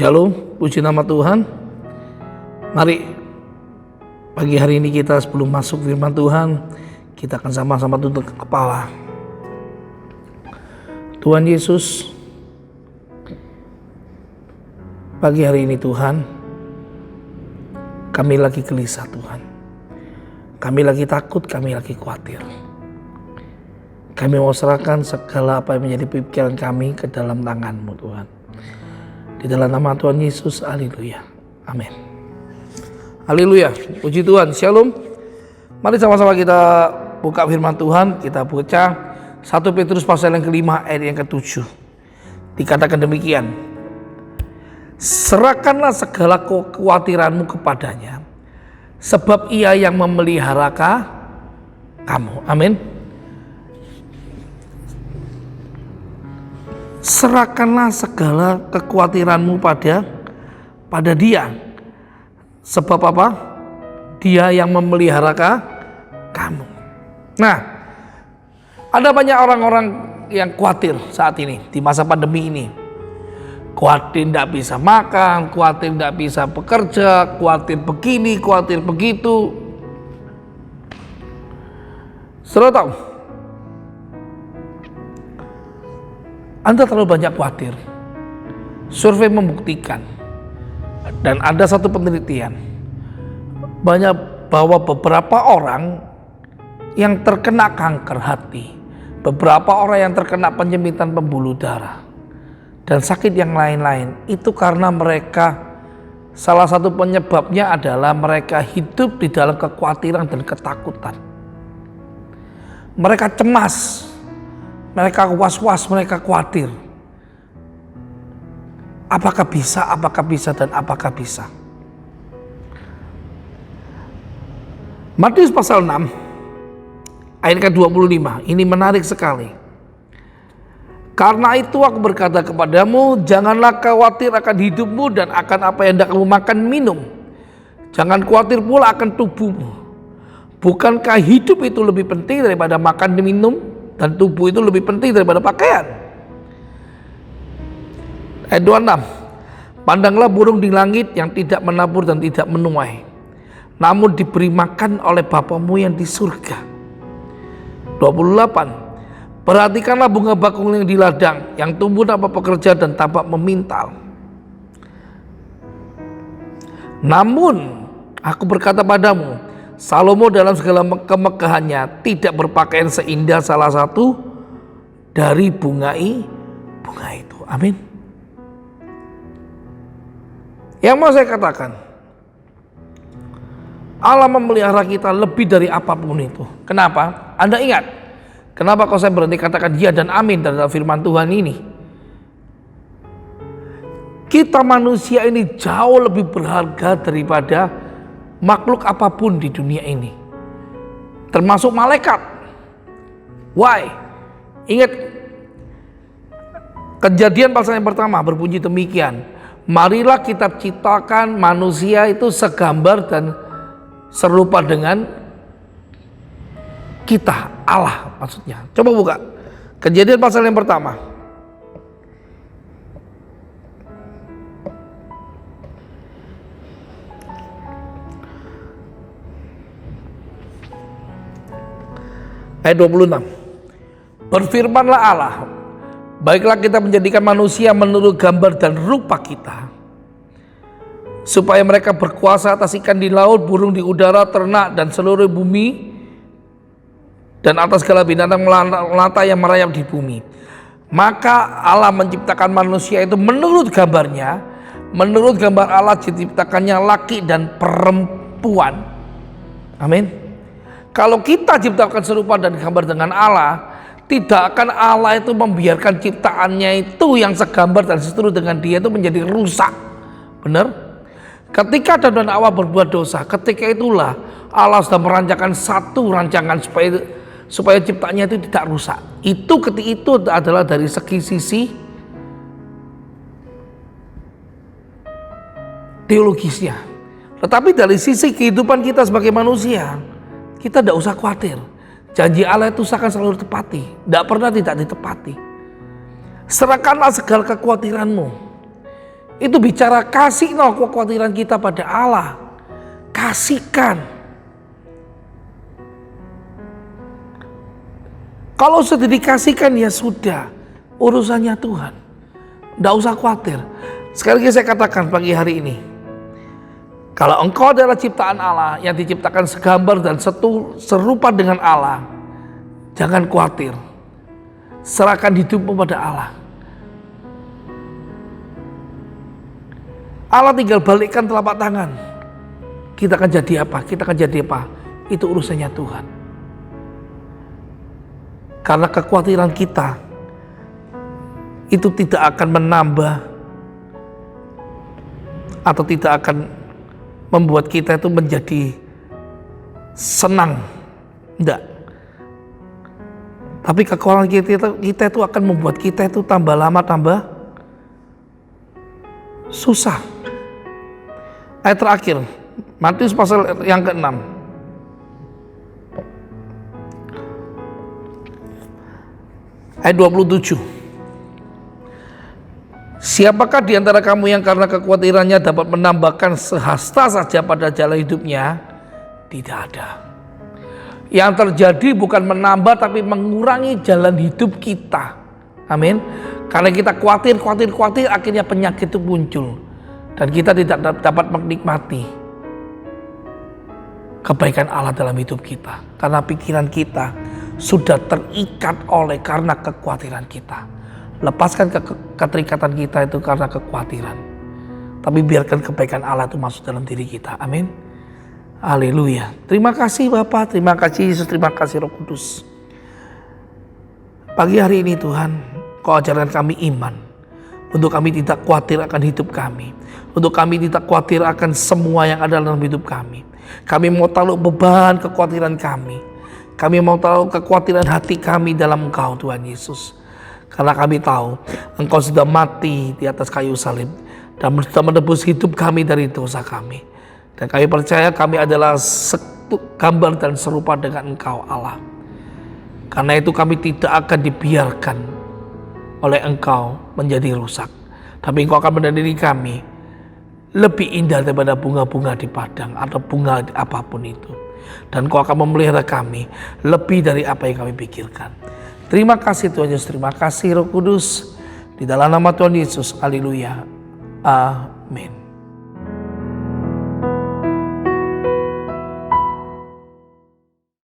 Shalom, puji nama Tuhan. Mari pagi hari ini kita sebelum masuk firman Tuhan, kita akan sama-sama tunduk kepala. Tuhan Yesus, pagi hari ini Tuhan, kami lagi gelisah Tuhan. Kami lagi takut, kami lagi khawatir. Kami mau serahkan segala apa yang menjadi pikiran kami ke dalam tangan-Mu Tuhan. Di dalam nama Tuhan Yesus, haleluya, amin. Haleluya, puji Tuhan, shalom. Mari sama-sama kita buka firman Tuhan, kita baca 1 Petrus pasal yang kelima ayat yang ke-7. Dikatakan demikian, serahkanlah segala kekhawatiranmu kepadanya, sebab ia yang memelihara kamu, amin. Serahkanlah segala kekhawatiranmu pada dia. Sebab apa? Dia yang memelihara kamu. Nah, ada banyak orang-orang yang khawatir saat ini di masa pandemi ini. Khawatir tidak bisa makan, khawatir tidak bisa bekerja, khawatir begini, khawatir begitu. Saudara tahu, Anda terlalu banyak khawatir. Survei membuktikan, dan ada satu penelitian, bahwa beberapa orang yang terkena kanker hati, beberapa orang yang terkena penyempitan pembuluh darah, dan sakit yang lain-lain, itu karena mereka, salah satu penyebabnya adalah mereka hidup di dalam kekhawatiran dan ketakutan. Mereka cemas, mereka was-was, mereka khawatir. Apakah bisa, dan apakah bisa. Matius pasal 6, ayat ke-25, ini menarik sekali. Karena itu aku berkata kepadamu, janganlah khawatir akan hidupmu dan akan apa yang hendak kamu makan minum. Jangan khawatir pula akan tubuhmu. Bukankah hidup itu lebih penting daripada makan dan minum? Dan tubuh itu lebih penting daripada pakaian. Ayat 26, pandanglah burung di langit yang tidak menabur dan tidak menuai, namun diberi makan oleh Bapamu yang di surga. 28, perhatikanlah bunga bakung yang di ladang, yang tumbuh tanpa pekerja dan tanpa memintal. Namun aku berkata padamu, Salomo dalam segala kemegahannya tidak berpakaian seindah salah satu dari bunga itu. Amin. Yang mau saya katakan, Allah memelihara kita lebih dari apapun itu. Kenapa? Anda ingat, kenapa kalau saya berhenti katakan ya dan amin dalam firman Tuhan ini? Kita manusia ini jauh lebih berharga daripada makhluk apapun di dunia ini, termasuk malaikat. Why? Ingat, Kejadian pasal yang pertama berbunyi demikian, marilah kita ciptakan manusia itu segambar dan serupa dengan kita, Allah maksudnya. Coba buka Kejadian pasal yang pertama. Ayat 26. Berfirmanlah Allah, baiklah kita menjadikan manusia menurut gambar dan rupa kita, supaya mereka berkuasa atas ikan di laut, burung di udara, ternak dan seluruh bumi, dan atas segala binatang melata yang merayap di bumi. Maka Allah menciptakan manusia itu menurut gambarnya, menurut gambar Allah diciptakannya laki dan perempuan. Amin. Kalau kita ciptakan serupa dan gambar dengan Allah, tidak akan Allah itu membiarkan ciptaannya itu yang segambar dan seturut dengan dia itu menjadi rusak. Benar? Ketika Adam dan Hawa berbuat dosa, ketika itulah Allah sudah merancangkan satu rancangan supaya ciptaannya itu tidak rusak. Ketika itu adalah dari sisi teologisnya. Tetapi dari sisi kehidupan kita sebagai manusia, kita tidak usah khawatir. Janji Allah itu akan selalu ditepati, tidak pernah tidak ditepati. Serahkanlah segala kekhawatiranmu. Itu bicara kasih, kekhawatiran kita pada Allah. Kasihkan. Kalau sudah dikasihkan ya sudah, urusannya Tuhan. Tidak usah khawatir. Sekali lagi saya katakan pagi hari ini, kalau engkau adalah ciptaan Allah yang diciptakan segambar dan serupa dengan Allah, jangan khawatir. Serahkan hidupmu pada Allah. Allah tinggal balikkan telapak tangan. Kita akan jadi apa? Kita akan jadi apa? Itu urusannya Tuhan. Karena kekhawatiran kita itu tidak akan menambah atau tidak akan membuat kita itu menjadi senang. Tidak. Tapi kekhawatiran kita itu akan membuat kita itu tambah lama tambah susah. Ayat terakhir, Matius pasal yang ke-6. Ayat 27. Siapakah di antara kamu yang karena kekhawatirannya dapat menambahkan sehasta saja pada jalan hidupnya? Tidak ada. Yang terjadi bukan menambah tapi mengurangi jalan hidup kita. Amin. Karena kita khawatir, akhirnya penyakit itu muncul. Dan kita tidak dapat menikmati kebaikan Allah dalam hidup kita. Karena pikiran kita sudah terikat karena kekhawatiran kita. Lepaskan keterikatan kita itu karena kekhawatiran. Tapi biarkan kebaikan Allah itu masuk dalam diri kita. Amin. Haleluya. Terima kasih Bapa, terima kasih Yesus, terima kasih Roh Kudus. Pagi hari ini Tuhan, Kau ajarkan kami iman. Untuk kami tidak khawatir akan hidup kami. Untuk kami tidak khawatir akan semua yang ada dalam hidup kami. Kami mau taruh beban kekhawatiran kami. Kami mau taruh kekhawatiran hati kami dalam Engkau Tuhan Yesus. Karena kami tahu Engkau sudah mati di atas kayu salib dan sudah menebus hidup kami dari dosa kami. Dan kami percaya kami adalah gambar dan serupa dengan Engkau Allah. Karena itu kami tidak akan dibiarkan oleh Engkau menjadi rusak. Tapi Engkau akan menjadikan kami lebih indah daripada bunga-bunga di padang atau bunga apapun itu. Dan Engkau akan memelihara kami lebih dari apa yang kami pikirkan. Terima kasih Tuhan Yesus, terima kasih Roh Kudus. Di dalam nama Tuhan Yesus, haleluya. Amin.